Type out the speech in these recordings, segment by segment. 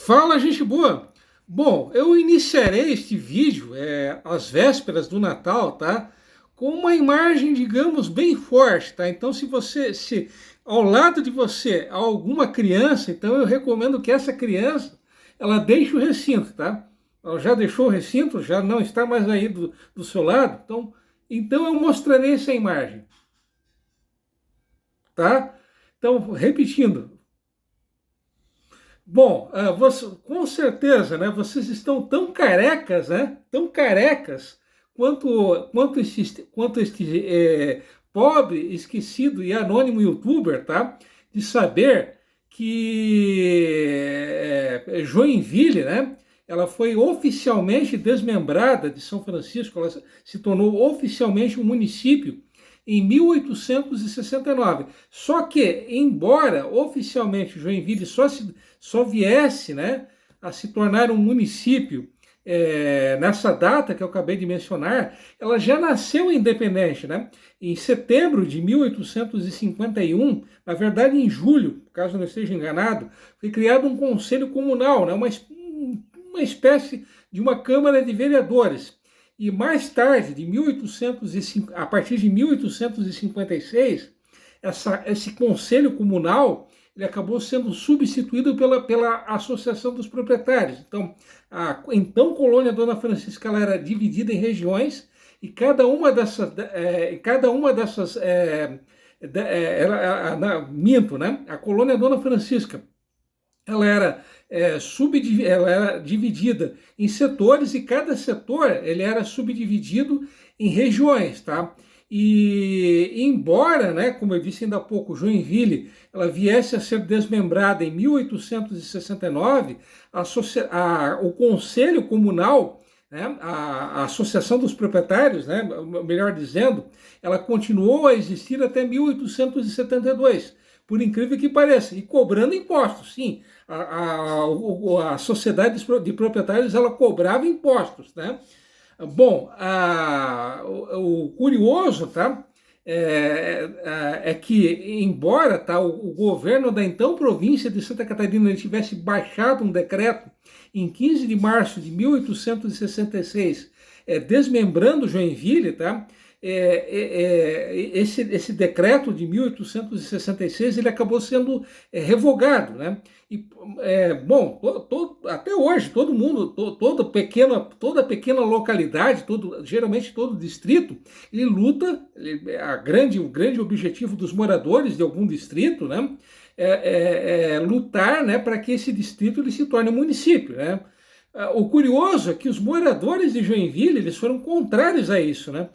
Fala, gente boa! Bom, eu iniciarei este vídeo às vésperas do Natal, tá? Com uma imagem, digamos, bem forte, tá? Então, se ao lado de você há alguma criança, então eu recomendo que essa criança, ela deixe o recinto, tá? Ela já deixou o recinto, já não está mais aí do seu lado, então eu mostrarei essa imagem, tá? Então, repetindo, bom, com certeza, né? Vocês estão tão carecas, né? Tão carecas quanto este pobre, esquecido e anônimo youtuber, tá? De saber que Joinville, né? Ela foi oficialmente desmembrada de São Francisco, ela se tornou oficialmente um município em 1869. Só que, embora oficialmente Joinville só viesse, né, a se tornar um município nessa data que eu acabei de mencionar, ela já nasceu independente, né? Em setembro de 1851, na verdade em julho, caso eu não esteja enganado, foi criado um conselho comunal, né? Uma espécie de uma Câmara de Vereadores. E mais tarde, a partir de 1856, esse conselho comunal ele acabou sendo substituído pela Associação dos Proprietários. Então, a então colônia Dona Francisca ela era dividida em regiões e minto, né? A colônia Dona Francisca ela era dividida em setores e cada setor ele era subdividido em regiões, tá? E embora, né, como eu disse ainda há pouco, Joinville ela viesse a ser desmembrada em 1869, o Conselho Comunal, né, a Associação dos Proprietários, né, melhor dizendo, ela continuou a existir até 1872, por incrível que pareça, e cobrando impostos, sim. A sociedade de proprietários ela cobrava impostos, né? Bom, o curioso, tá? É que, embora tá, o governo da então província de Santa Catarina tivesse baixado um decreto em 15 de março de 1866, desmembrando Joinville, tá? Esse decreto de 1866 ele acabou sendo revogado, né? E, bom, até hoje todo mundo, toda pequena localidade, geralmente todo distrito, ele luta, o grande objetivo dos moradores de algum distrito, né? Lutar, né, para que esse distrito ele se torne um município, né? O curioso é que os moradores de Joinville eles foram contrários a isso, né?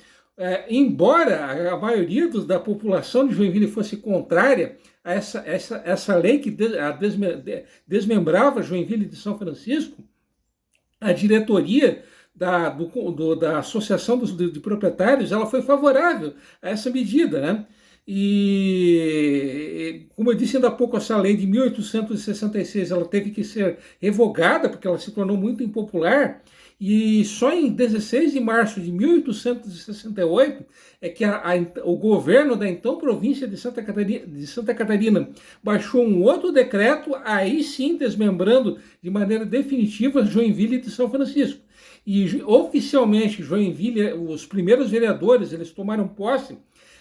Embora a maioria da população de Joinville fosse contrária a essa lei que desmembrava Joinville de São Francisco, a diretoria da Associação de Proprietários ela foi favorável a essa medida, né? E, como eu disse ainda há pouco, essa lei de 1866 ela teve que ser revogada porque ela se tornou muito impopular. E só em 16 de março de 1868 é que o governo da então província de Santa Catarina baixou um outro decreto, aí sim desmembrando de maneira definitiva Joinville de São Francisco. E oficialmente Joinville, os primeiros vereadores, eles tomaram posse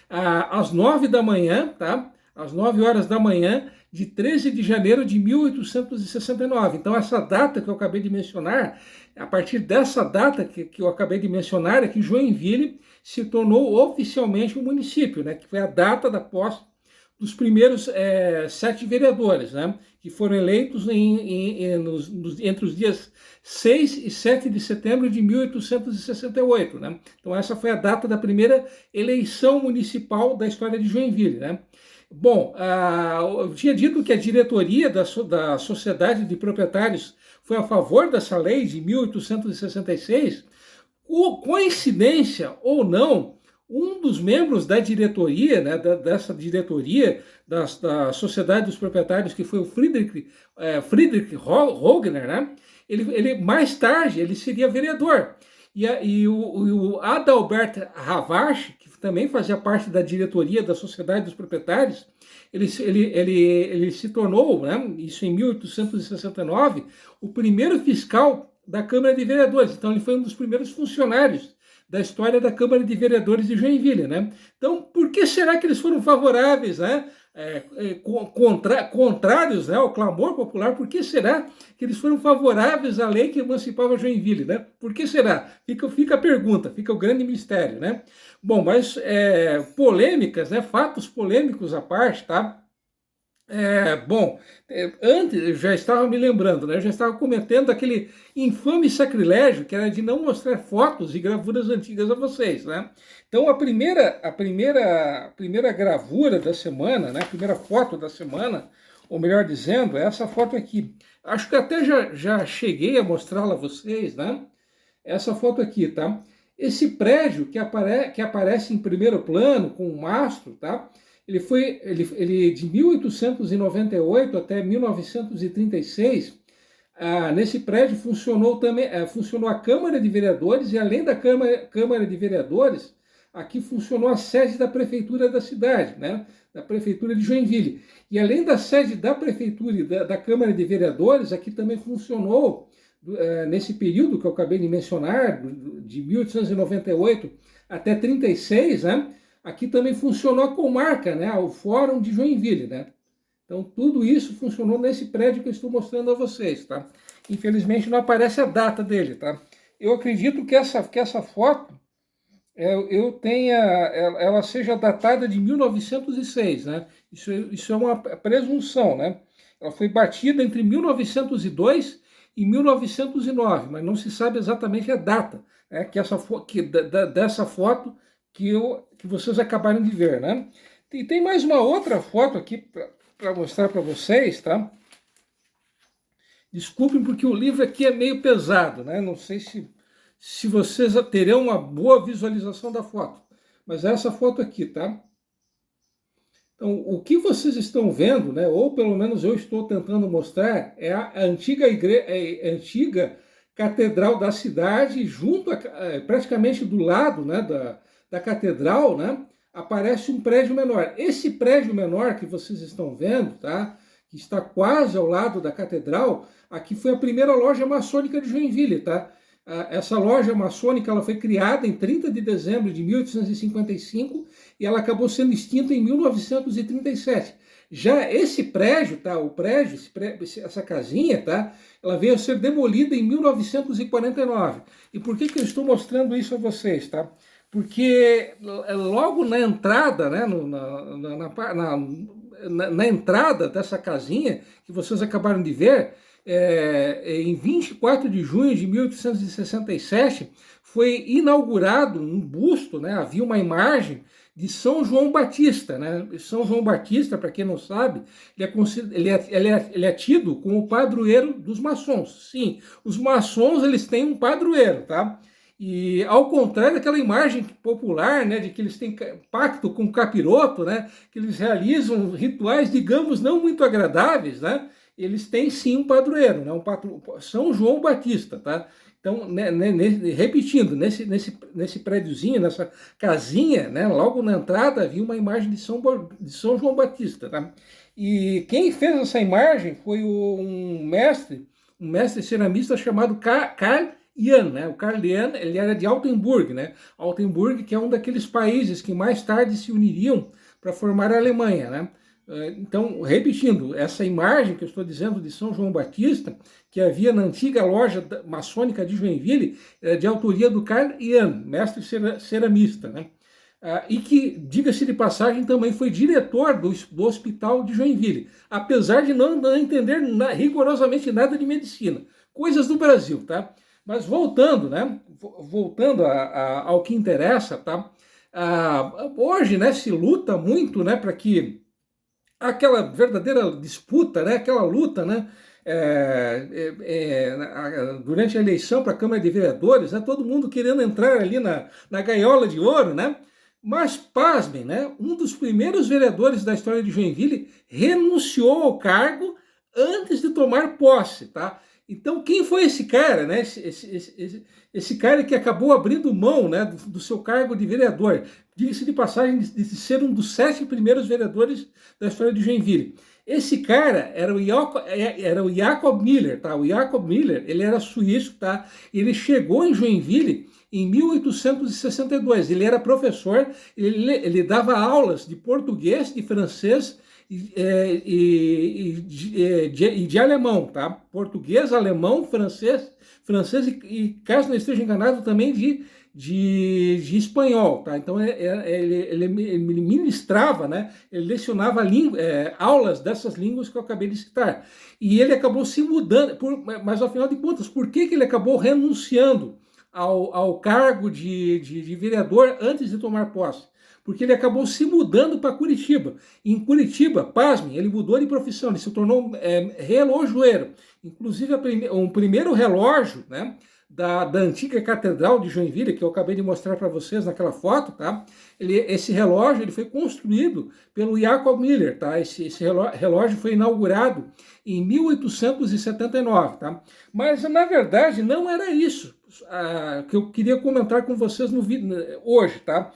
às 9 da manhã, tá? Às 9 horas da manhã de 13 de janeiro de 1869. Então, essa data que eu acabei de mencionar, a partir dessa data que eu acabei de mencionar, é que Joinville se tornou oficialmente um município, né? Que foi a data da posse dos primeiros 7 vereadores, né? Que foram eleitos entre os dias 6 e 7 de setembro de 1868, né? Então, essa foi a data da primeira eleição municipal da história de Joinville, né? Bom, eu tinha dito que a diretoria da Sociedade de Proprietários foi a favor dessa lei de 1866. Coincidência ou não, um dos membros da diretoria, né, dessa diretoria da Sociedade dos Proprietários, que foi o Friedrich Rogner, né, ele mais tarde ele seria vereador. o Adalbert Ravache, que também fazia parte da diretoria da Sociedade dos Proprietários, ele se tornou, né, isso em 1869, o primeiro fiscal da Câmara de Vereadores. Então, ele foi um dos primeiros funcionários da história da Câmara de Vereadores de Joinville, né? Então, por que será que eles foram favoráveis, né? Contrários, né, ao clamor popular? Por que será que eles foram favoráveis à lei que emancipava Joinville, né? Por que será? Fica a pergunta, fica o grande mistério, né? Bom, mas polêmicas, né? Fatos polêmicos à parte, tá? Bom, antes eu já estava me lembrando, né? Eu já estava cometendo aquele infame sacrilégio que era de não mostrar fotos e gravuras antigas a vocês, né? Então a primeira gravura da semana, né? A primeira foto da semana, ou melhor dizendo, é essa foto aqui. Acho que até já cheguei a mostrá-la a vocês, né? Essa foto aqui, tá? Esse prédio que aparece em primeiro plano com um mastro, tá? Ele de 1898 até 1936, nesse prédio funcionou a Câmara de Vereadores, e além da Câmara de Vereadores, aqui funcionou a sede da Prefeitura da cidade, né? Da Prefeitura de Joinville. E além da sede da Prefeitura e da Câmara de Vereadores, aqui também funcionou, nesse período que eu acabei de mencionar, de 1898 até 36, né? Aqui também funcionou a comarca, né? O Fórum de Joinville, né? Então, tudo isso funcionou nesse prédio que eu estou mostrando a vocês, tá? Infelizmente, não aparece a data dele, tá? Eu acredito que essa foto, ela seja datada de 1906, né? Isso é uma presunção, né? Ela foi batida entre 1902 e 1909, mas não se sabe exatamente a data, né? Dessa foto que vocês acabaram de ver, né? E tem mais uma outra foto aqui para mostrar para vocês, tá? Desculpem porque o livro aqui é meio pesado, né? Não sei se vocês terão uma boa visualização da foto, mas é essa foto aqui, tá? Então, o que vocês estão vendo, né? Ou pelo menos eu estou tentando mostrar, é a antiga antiga catedral da cidade, praticamente do lado, né, da catedral, né, aparece um prédio menor. Esse prédio menor que vocês estão vendo, tá, que está quase ao lado da catedral, aqui foi a primeira loja maçônica de Joinville, tá? Essa loja maçônica ela foi criada em 30 de dezembro de 1855 e ela acabou sendo extinta em 1937. Já esse prédio, tá, essa casinha, tá, ela veio a ser demolida em 1949. E por que eu estou mostrando isso a vocês, tá? Porque logo na entrada, né, na entrada dessa casinha, que vocês acabaram de ver, em 24 de junho de 1867, foi inaugurado um busto, né, havia uma imagem de São João Batista, né? São João Batista, para quem não sabe, ele é tido como o padroeiro dos maçons. Sim, os maçons eles têm um padroeiro, tá? E ao contrário daquela imagem popular, né, de que eles têm pacto com o capiroto, né, que eles realizam rituais, digamos, não muito agradáveis, né? Eles têm sim um padroeiro, né, São João Batista, tá? Então, repetindo, nesse prédiozinho, nessa casinha, né, logo na entrada havia uma imagem de São João Batista, tá? E quem fez essa imagem foi um mestre ceramista chamado Carl Jan, né? O Carl Jan, ele era de Altenburg, né? Altenburg, que é um daqueles países que mais tarde se uniriam para formar a Alemanha, né? Então, repetindo, essa imagem que eu estou dizendo de São João Batista, que havia na antiga loja maçônica de Joinville, é de autoria do Carl Jan, mestre ceramista, né? E que, diga-se de passagem, também foi diretor do Hospital de Joinville, apesar de não entender rigorosamente nada de medicina. Coisas do Brasil, tá? Mas voltando, né? Voltando ao que interessa, tá? Hoje, né, se luta muito, né, para que aquela verdadeira disputa, né, aquela luta, né, durante a eleição para a Câmara de Vereadores, né, todo mundo querendo entrar ali na gaiola de ouro, né? Mas, pasmem, né, um dos primeiros vereadores da história de Joinville renunciou ao cargo antes de tomar posse, tá? Então, quem foi esse cara, né? Esse cara que acabou abrindo mão, né, do seu cargo de vereador, diga-se de passagem, de ser um dos 7 primeiros vereadores da história de Joinville. Esse cara era o Jacob Miller, tá? O Jacob Miller, ele era suíço, tá? Ele chegou em Joinville em 1862. Ele era professor, ele dava aulas de português, de francês e de alemão, tá? Português, alemão, francês e caso não esteja enganado, também de espanhol, tá? Então ele ministrava, né? Ele lecionava aulas dessas línguas que eu acabei de citar. E ele acabou se mudando, mas afinal de contas, por que ele acabou renunciando ao cargo de vereador antes de tomar posse? Porque ele acabou se mudando para Curitiba. Em Curitiba, pasmem, ele mudou de profissão, ele se tornou relojoeiro. Inclusive, um primeiro relógio, né, da antiga Catedral de Joinville, que eu acabei de mostrar para vocês naquela foto, tá? Esse relógio ele foi construído pelo Jacob Miller, tá? Esse relógio foi inaugurado em 1879, tá? Mas, na verdade, não era isso que eu queria comentar com vocês no vídeo hoje, tá?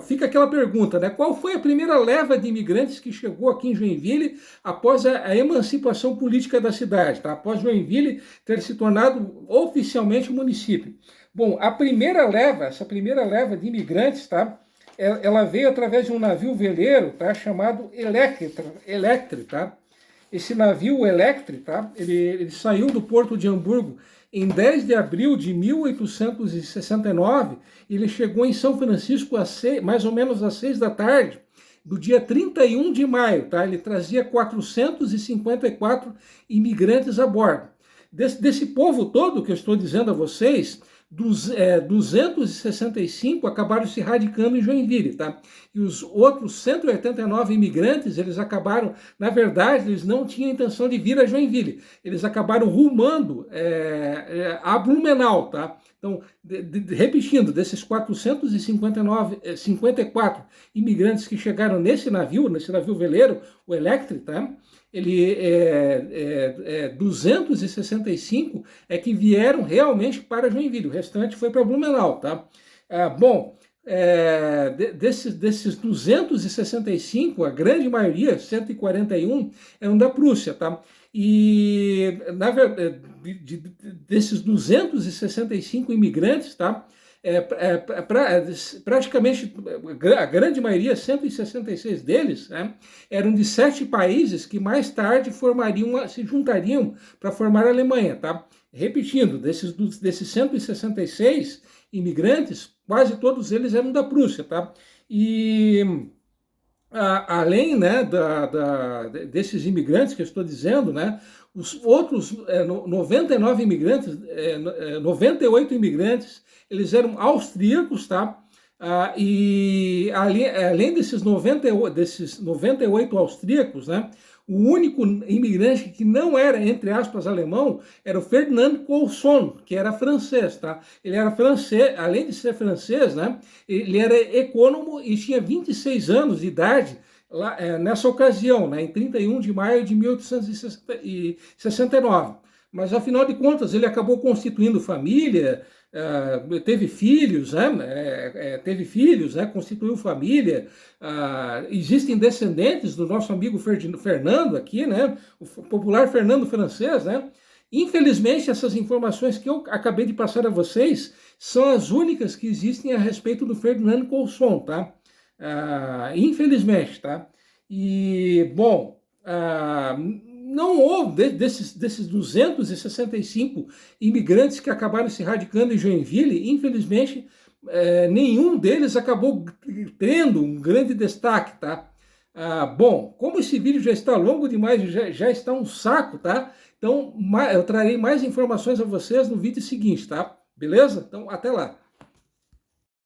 Fica aquela pergunta, né? Qual foi a primeira leva de imigrantes que chegou aqui em Joinville após a emancipação política da cidade, tá? Após Joinville ter se tornado oficialmente um município? Bom, essa primeira leva de imigrantes, tá? Ela veio através de um navio veleiro, tá? Chamado Electre, tá? Esse navio Electre, tá? Ele saiu do porto de Hamburgo em 10 de abril de 1869, ele chegou em São Francisco mais ou menos às 6 da tarde, do dia 31 de maio. Tá? Ele trazia 454 imigrantes a bordo. Desse povo todo que eu estou dizendo a vocês, 265 acabaram se radicando em Joinville, tá? E os outros 189 imigrantes, eles acabaram, na verdade, eles não tinham intenção de vir a Joinville, eles acabaram rumando a Blumenau, tá? Então, repetindo, desses 454 imigrantes que chegaram nesse navio veleiro, o Electre, tá? 265 que vieram realmente para Joinville, o restante foi para Blumenau, tá? Desses 265, a grande maioria, 141, eram da Prússia, tá? E, na verdade, desses 265 imigrantes, tá? Praticamente a grande maioria, 166 deles, né, eram de 7 países que mais tarde se juntariam para formar a Alemanha, tá? Repetindo, desses 166 imigrantes, quase todos eles eram da Prússia, tá? E além, né, desses imigrantes que eu estou dizendo, né, os outros 99 imigrantes, 98 imigrantes, eles eram austríacos, tá? E além desses 98 austríacos, né, o único imigrante que não era, entre aspas, alemão, era o Ferdinand Colson, que era francês, tá? Ele era francês, além de ser francês, né, ele era econômico e tinha 26 anos de idade nessa ocasião, né, em 31 de maio de 1869. Mas, afinal de contas, ele acabou constituindo família, teve filhos, né, constituiu família, existem descendentes do nosso amigo Fernando aqui, né, o popular Fernando francês, né. Infelizmente, essas informações que eu acabei de passar a vocês são as únicas que existem a respeito do Ferdinand Colson, tá? Infelizmente, tá? E, bom, não houve, desses 265 imigrantes que acabaram se radicando em Joinville, infelizmente, nenhum deles acabou tendo um grande destaque, tá? Bom, como esse vídeo já está longo demais, já está um saco, tá? Então, eu trarei mais informações a vocês no vídeo seguinte, tá? Beleza? Então, até lá.